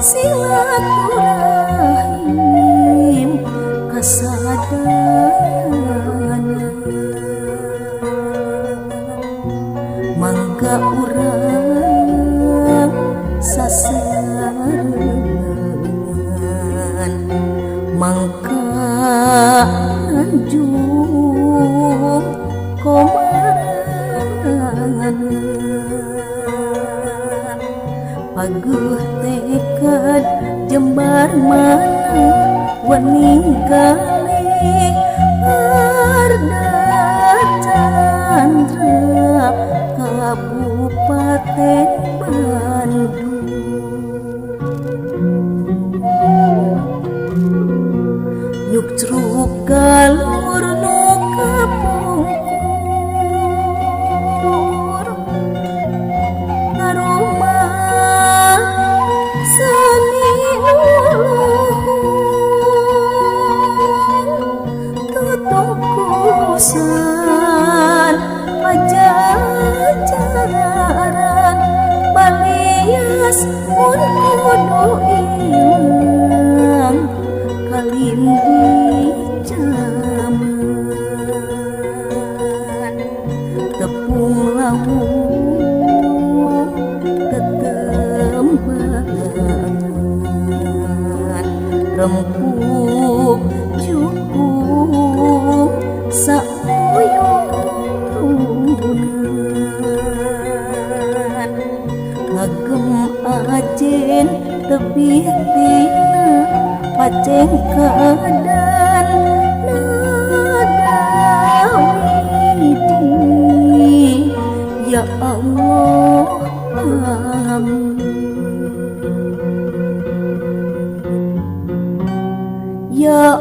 silaturahim kasadaran mangga urang sasarengan mangka anjung komarangan paguh tekad jembar mana wening kali arda candra Kabupaten Bandung nyuk ceruk galur nu kapungkur ngarumah seni uluhur tutup kusan pajajaran balias mun kudu ilang kalindi jaman tepung lawung tetembangan rempuk cukup sauyurunan ngagem ajen tebih tina paceng keadaan nadawidi ya Allah amin ya